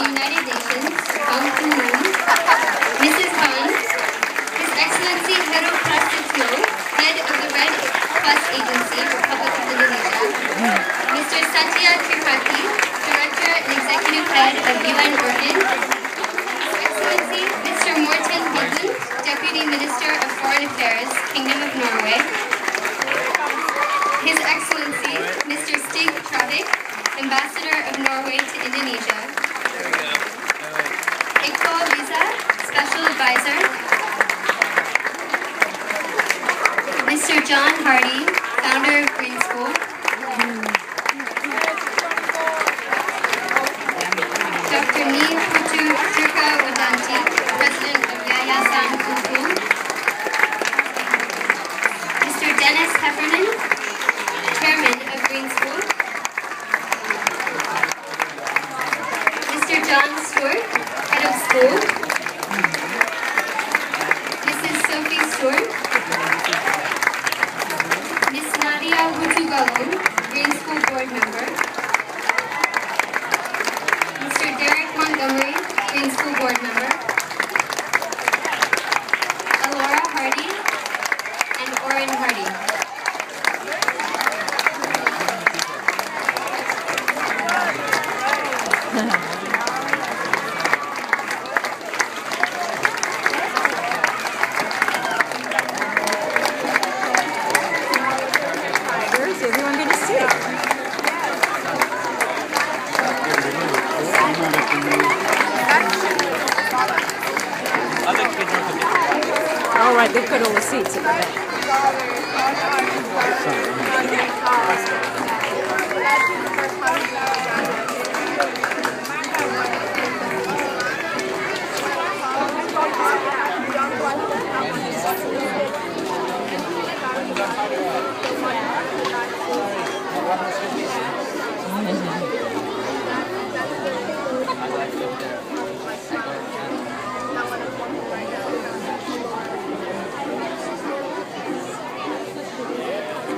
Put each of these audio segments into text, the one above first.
the United Nations, Ban Ki-moon, Mrs. Han, His Excellency Heru Prasetyo, Head of the Red Cross Agency, Republic of Indonesia, Mr. Satya Tripathi, Director and Executive Head of UN Orchid, His Excellency Mr. Morten Hegland, Deputy Minister of Foreign Affairs, Kingdom of Norway, His Excellency Mr. Stig Travik, Ambassador of Norway to Indonesia, Iqbal Riza, Special Advisor, Mr. John Hardy, Founder of Green School, Dr. Ni Putu Durga Wadanti, President of Yayasan Kuku, Mr. Dennis Heffernan, Chairman of Green School, Mr. John Stewart, Head of School, Mrs. Sophie Stewart, Ms. Nadia Hutugalon, Green School Board Member, Mr. Derek Montgomery, Green School Board Member, Alora Hardy, and Oren Hardy. All right, they've got all the seats at the back.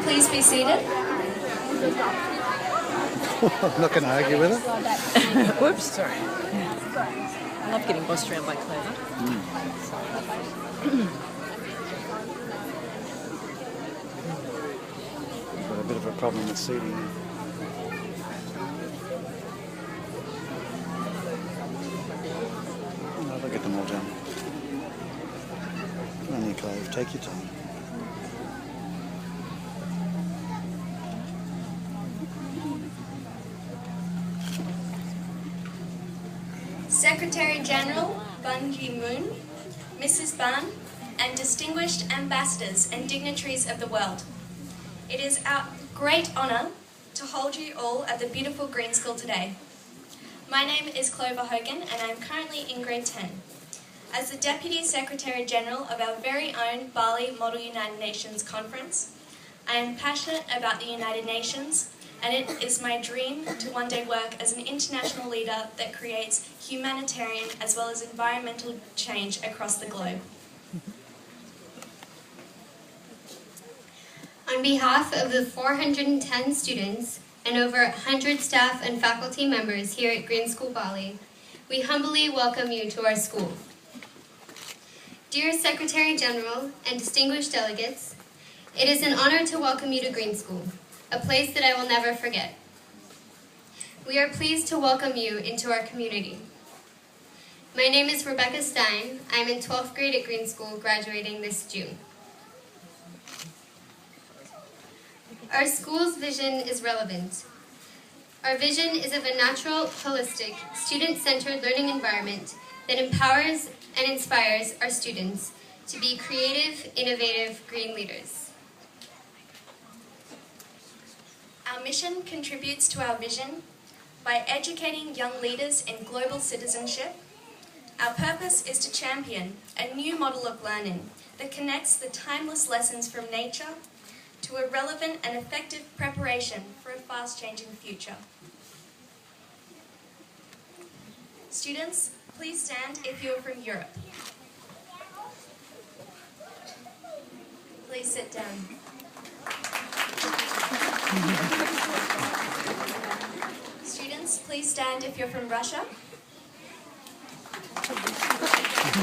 Please be seated. I'm not going to argue with it. Whoops, sorry. I love getting bossed around by Clover. Got a bit of a problem with seating. No, they'll get them all done. Only Clove, take your time. Secretary General Ban Ki-moon, Mrs. Ban, and distinguished ambassadors and dignitaries of the world. It is our great honour to hold you all at the beautiful Green School today. My name is Clover Hogan and I am currently in grade 10. As the Deputy Secretary General of our very own Bali Model United Nations Conference, I am passionate about the United Nations, and it is my dream to one day work as an international leader that creates humanitarian as well as environmental change across the globe. On behalf of the 410 students and over 100 staff and faculty members here at Green School Bali, we humbly welcome you to our school. Dear Secretary General and distinguished delegates, it is an honor to welcome you to Green School, a place that I will never forget. We are pleased to welcome you into our community. My name is Rebecca Stein. I am in 12th grade at Green School, graduating this June. Our school's vision is relevant. Our vision is of a natural, holistic, student-centered learning environment that empowers and inspires our students to be creative, innovative green leaders. Our mission contributes to our vision by educating young leaders in global citizenship. Our purpose is to champion a new model of learning that connects the timeless lessons from nature to a relevant and effective preparation for a fast-changing future. Students, please stand if you are from Europe. Please sit down. Students, please stand if you're from Russia. Good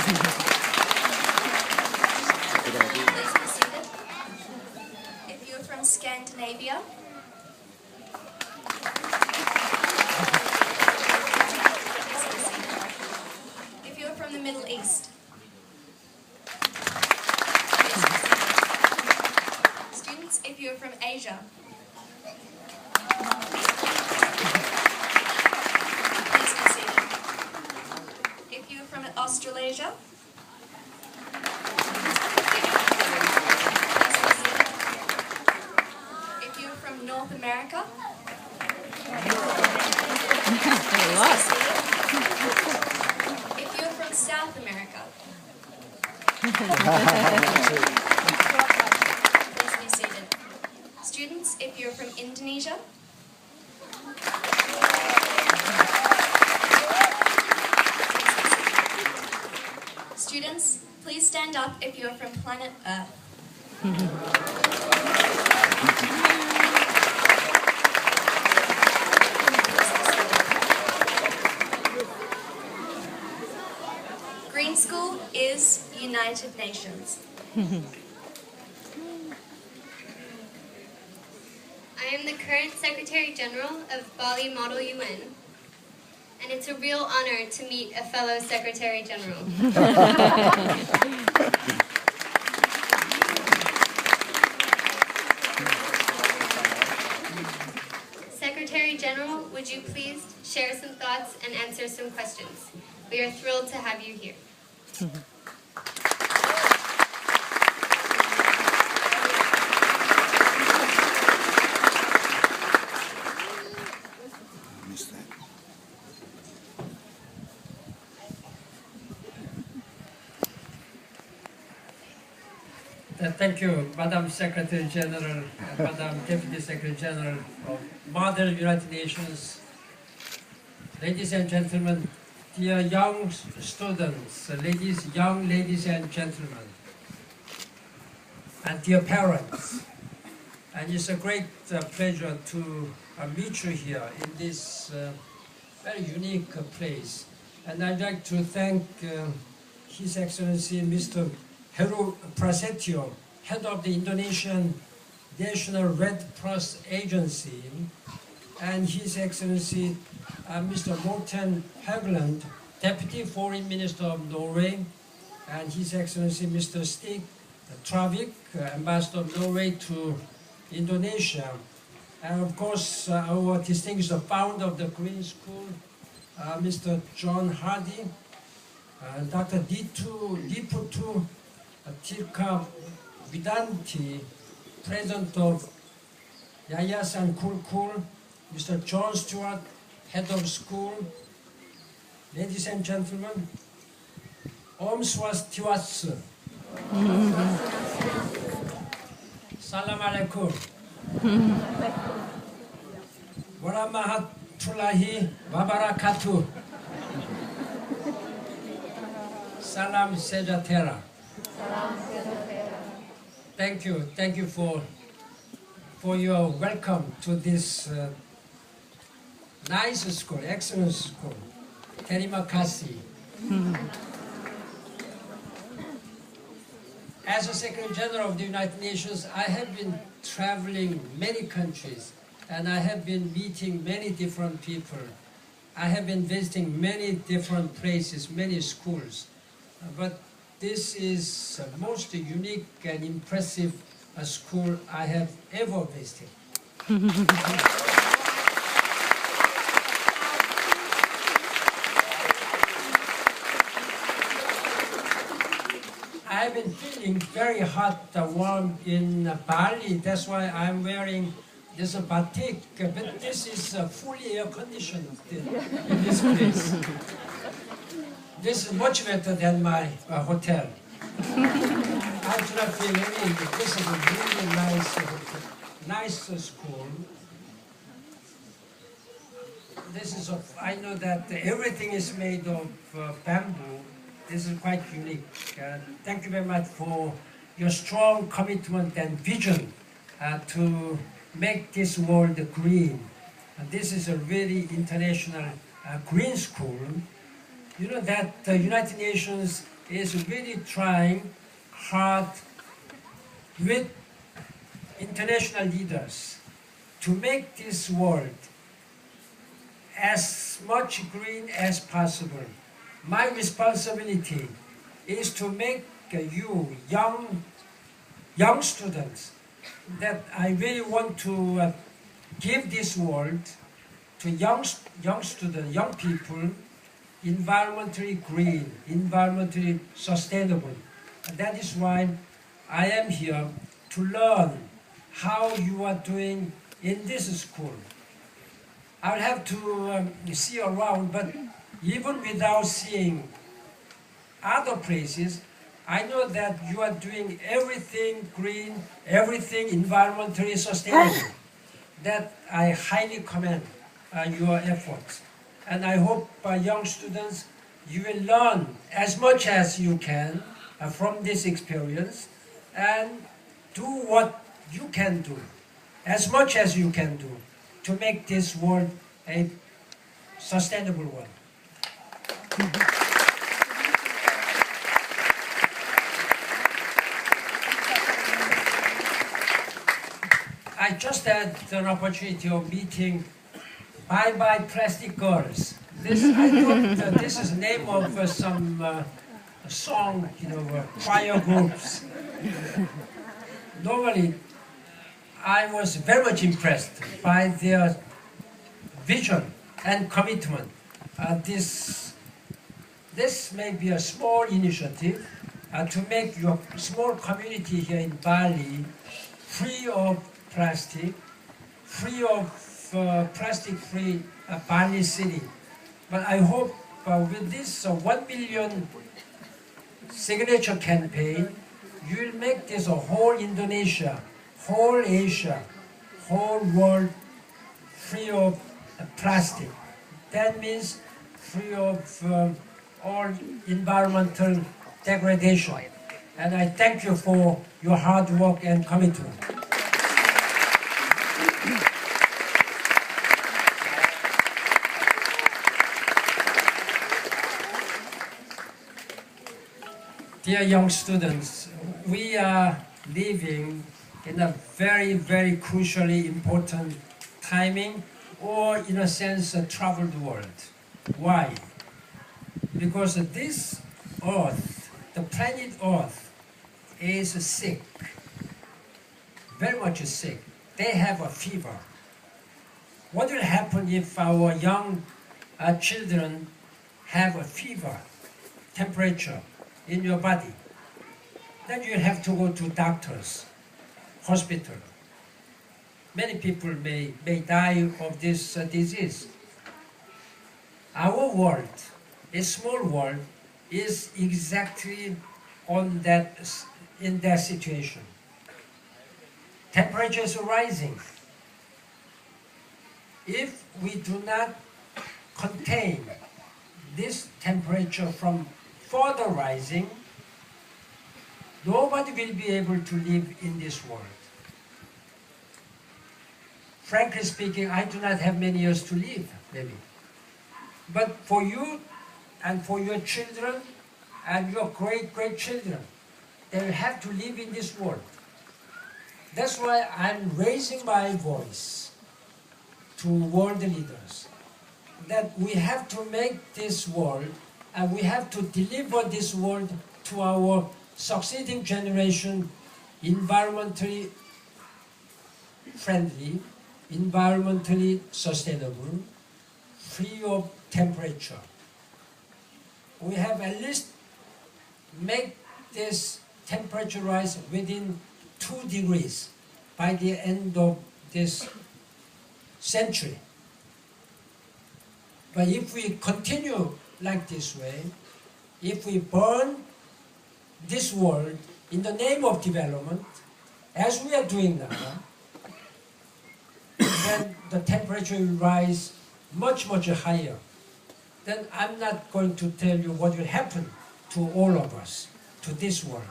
idea. Please be seated. If you're from Scandinavia, please be seated. If you're from the Middle East, please be seated. Students, if you're from Asia, please be seated. If you're from Australasia, North America. If you're from South America, please be seated. Students, if you're from Indonesia, please be seated. Students, please stand up if you're from planet Earth. Green School is United Nations. I am the current Secretary General of Bali Model UN, and it's a real honor to meet a fellow Secretary General. Secretary General, would you please share some thoughts and answer some questions? We are thrilled to have you here. Missed that. Thank you, Madam Secretary General, Madam Deputy Secretary General of Mother United Nations, ladies and gentlemen, dear young students, young ladies and gentlemen, and dear parents. And it's a great pleasure to meet you here in this very unique place. And I'd like to thank His Excellency Mr. Heru Prasetyo, head of the Indonesian National Red Cross Agency, and His Excellency Mr. Morten Hageland, Deputy Foreign Minister of Norway, and His Excellency Mr. Stig Travik, Ambassador of Norway to Indonesia, and of course our distinguished founder of the Green School, Mr. John Hardy, Dr. Diputu Tirka Vidanti, President of Yayasan Kulkul, Mr. John Stewart, Head of School. Ladies and gentlemen, Om Swastiwatsu. Salam alaikum. Warahmatullahi wabarakatuh. Salam sejahtera. Thank you for your welcome to this nice school, excellent school. Terima kasih. As a Secretary General of the United Nations, I have been traveling many countries, and I have been meeting many different people. I have been visiting many different places, many schools. But this is the most unique and impressive school I have ever visited. I've been feeling very hot, warm in Bali. That's why I'm wearing this batik. But this is fully air conditioned in this place. This is much better than my hotel. I do not feel any. This is a really nice school. This is I know that everything is made of bamboo. This is quite unique. Thank you very much for your strong commitment and vision to make this world green. And this is a really international green school. You know that the United Nations is really trying hard with international leaders to make this world as much green as possible. My responsibility is to make you young students that I really want to give this world to young students, young people, environmentally green, environmentally sustainable. And that is why I am here to learn how you are doing in this school. I'll have to see around, but even without seeing other places, I know that you are doing everything green, everything environmentally sustainable. That I highly commend your efforts. And I hope young students, you will learn as much as you can from this experience and do what you can do, as much as you can do, to make this world a sustainable one. I just had an opportunity of meeting Bye Bye Plastic Girls. I thought this is the name of some song, choir groups. Normally, I was very much impressed by their vision and commitment. This may be a small initiative to make your small community here in Bali free of plastic, free of plastic-free Bali city. But I hope with this 1 million signature campaign, you will make this a whole Indonesia, whole Asia, whole world free of plastic. That means free of all environmental degradation. And I thank you for your hard work and commitment. Dear young students, we are living in a very, very crucially important timing, or in a sense, a troubled world. Why? Because this Earth, the planet Earth, is sick, very much sick. They have a fever. What will happen if our young children have a fever, temperature in your body? Then you have to go to doctors, hospital. Many people may die of this disease. Our world, a small world, is exactly in that situation. Temperatures are rising. If we do not contain this temperature from further rising, nobody will be able to live in this world. Frankly speaking, I do not have many years to live, maybe. But for you and for your children and your great-great-children, they will have to live in this world. That's why I'm raising my voice to world leaders, that we have to make this world, and we have to deliver this world to our succeeding generation environmentally friendly, environmentally sustainable, free of temperature. We have at least make this temperature rise within 2 degrees by the end of this century. But if we continue like this way, if we burn this world in the name of development, as we are doing now, then the temperature will rise much, much higher. Then I'm not going to tell you what will happen to all of us, to this world.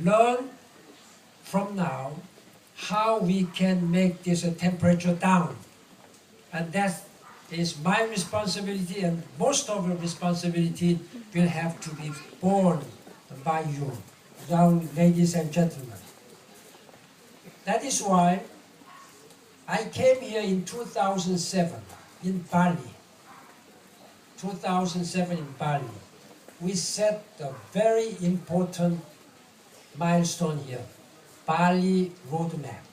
Learn from now how we can make this temperature down. And that's is my responsibility, and most of the responsibility will have to be borne by you, young ladies and gentlemen. That is why I came here in 2007 in Bali. 2007 in Bali. We set a very important milestone here, Bali Roadmap.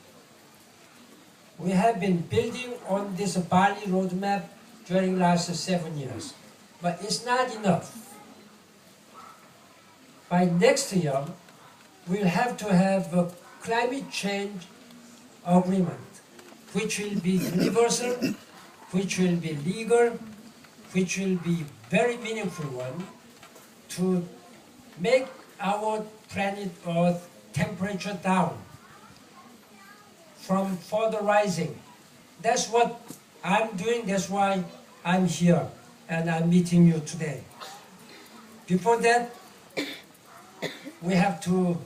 We have been building on this Bali Roadmap during last 7 years, but it's not enough. By next year, we'll have to have a climate change agreement, which will be universal, which will be legal, which will be very meaningful one to make our planet Earth temperature down from further rising. That's what I'm doing, that's why I'm here and I'm meeting you today. Before that, we have to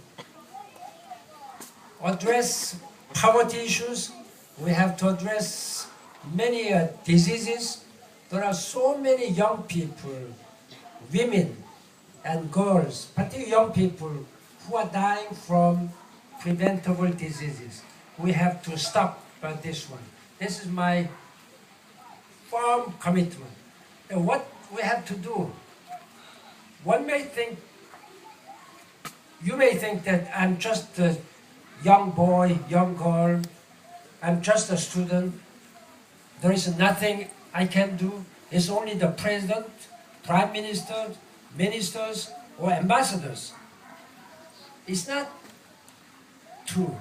address poverty issues, we have to address many diseases. There are so many young people, women and girls, particularly young people, who are dying from preventable diseases. We have to stop this one. This is my firm commitment. And what we have to do, one may think, you may think that I'm just a young boy, young girl, I'm just a student, there is nothing I can do. It's only the president, prime minister, ministers, or ambassadors. It's not true.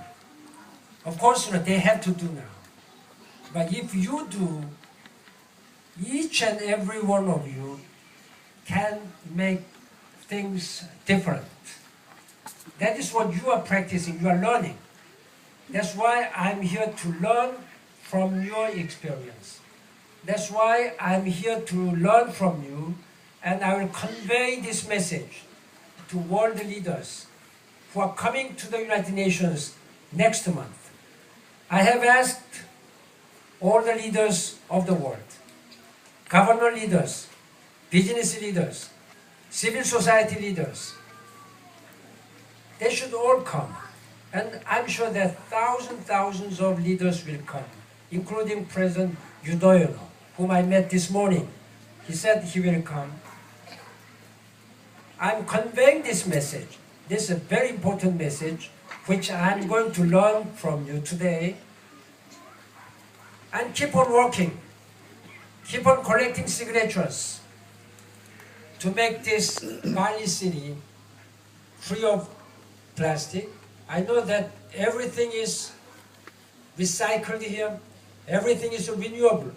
Of course, they have to do now. But if you do, each and every one of you can make things different. That is what you are practicing, you are learning. That's why I'm here to learn from your experience. That's why I'm here to learn from you, and I will convey this message to world leaders who are coming to the United Nations next month. I have asked all the leaders of the world, government leaders, business leaders, civil society leaders, they should all come. And I'm sure that thousands of leaders will come, including President Yudhoyono, whom I met this morning. He said he will come. I'm conveying this message. This is a very important message, which I'm going to learn from you today. And keep on working. Keep on collecting signatures to make this Bali city free of plastic. I know that everything is recycled here. Everything is renewable.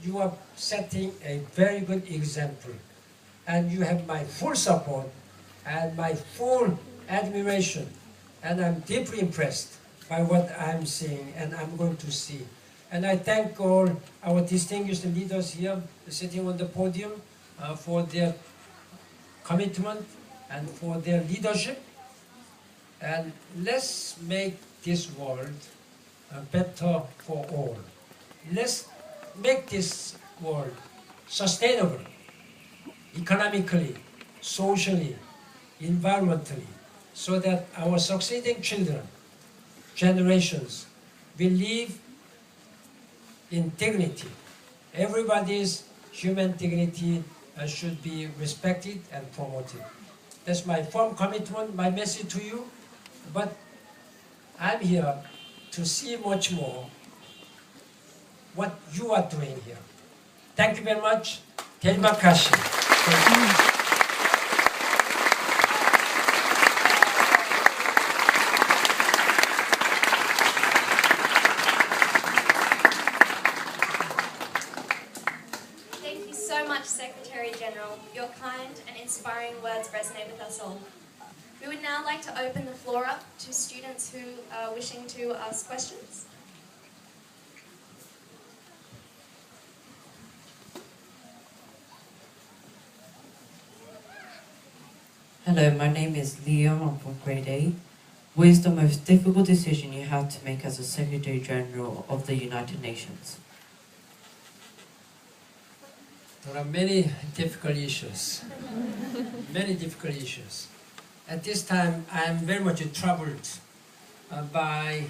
You are setting a very good example. And you have my full support and my full admiration. And I'm deeply impressed by what I'm seeing and I'm going to see. And I thank all our distinguished leaders here sitting on the podium for their commitment and for their leadership. And let's make this world better for all. Let's make this world sustainable, economically, socially, environmentally, so that our succeeding children, generations, will live in dignity. Everybody's human dignity should be respected and promoted. That's my firm commitment, my message to you. But I'm here to see much more what you are doing here. Thank you very much. Terima kasih. Thank you so much, Secretary General. Your kind and inspiring words resonate with us all. We would now like to open the floor up to students who are wishing to ask questions. Hello, my name is Liam. I'm from grade 8. What is the most difficult decision you have to make as a Secretary General of the United Nations? There are many difficult issues, many difficult issues. At this time, I am very much troubled by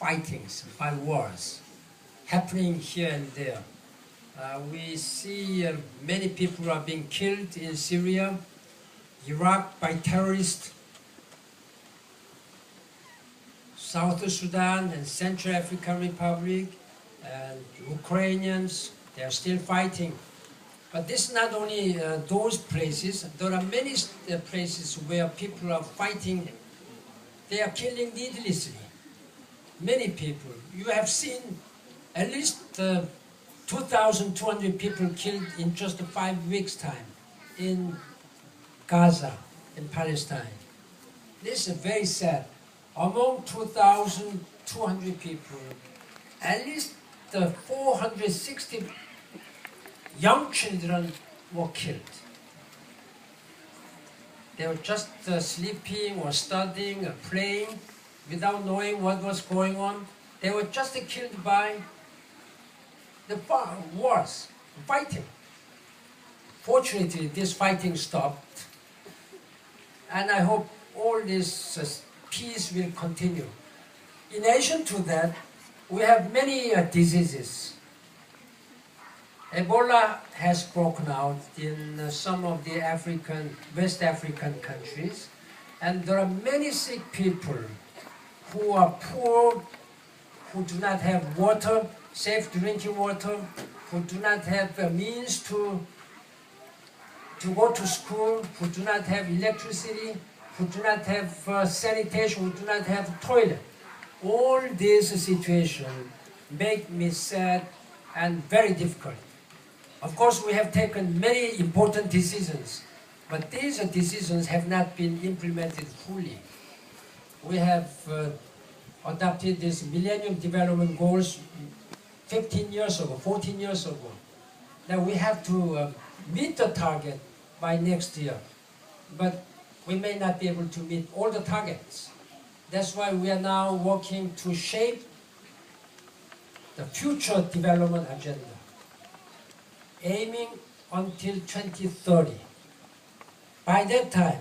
fightings, by wars happening here and there. We see many people are being killed in Syria, Iraq by terrorists, South Sudan and Central African Republic, and Ukrainians, they are still fighting. But this is not only those places, there are many places where people are fighting, they are killing needlessly. Many people. You have seen at least 2,200 people killed in just 5 weeks' time in Gaza, in Palestine. This is very sad. Among 2,200 people, at least 460 young children were killed. They were just sleeping or studying or playing without knowing what was going on. They were just killed by the wars, fighting. Fortunately, this fighting stopped, and I hope all this peace will continue. In addition to that, we have many diseases. Ebola has broken out in some of the West African countries, and there are many sick people who are poor, who do not have water, safe drinking water, who do not have the means to go to school, who do not have electricity, who do not have sanitation, who do not have toilet. All these situations make me sad and very difficult. Of course, we have taken many important decisions, but these decisions have not been implemented fully. We have adopted these Millennium Development Goals 15 years ago, 14 years ago. Now we have to meet the target by next year, but we may not be able to meet all the targets. That's why we are now working to shape the future development agenda, aiming until 2030. By that time,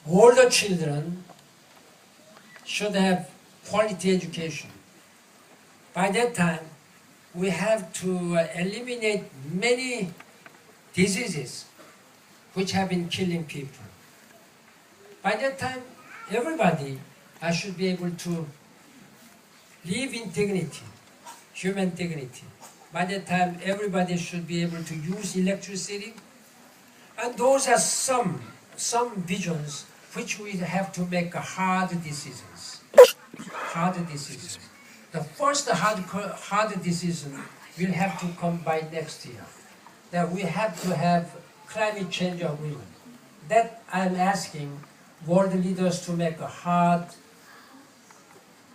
all the children should have quality education. By that time, we have to eliminate many diseases which have been killing people. By that time, everybody should be able to live in dignity, human dignity. By that time, everybody should be able to use electricity. And those are some visions which we have to make hard decisions. Hard decisions. The first hard decision will have to come by next year. That we have to have climate change agreement. That I'm asking world leaders to make hard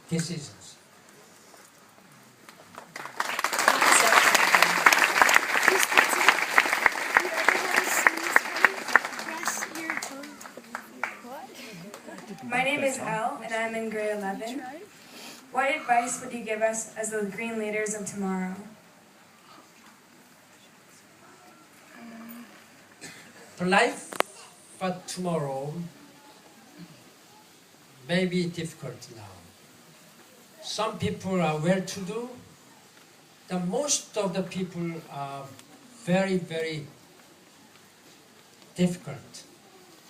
decisions. My name is Elle, and I'm in grade 11. What advice would you give us as the green leaders of tomorrow? The life for tomorrow may be difficult now. Some people are well-to-do. Most of the people are very, very difficult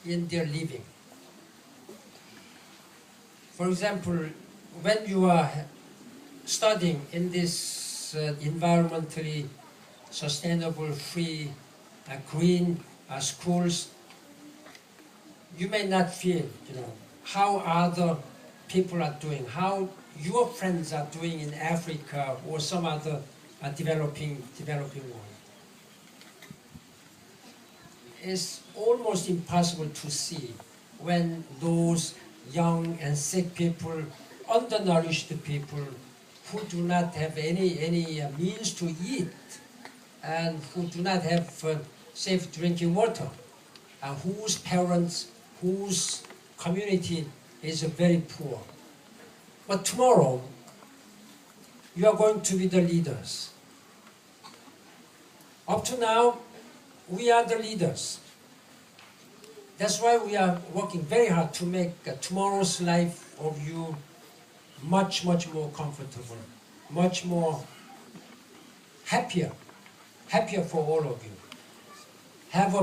in their living. For example, when you are studying in this environmentally sustainable, free, green schools, you may not feel, how other people are doing, how your friends are doing in Africa or some other developing world. It's almost impossible to see when those young and sick people, undernourished people, who do not have any means to eat, and who do not have safe drinking water, and whose parents, whose community is very poor. But tomorrow, you are going to be the leaders. Up to now, we are the leaders. That's why we are working very hard to make tomorrow's life of you much, much more comfortable, much more happier for all of you. Have a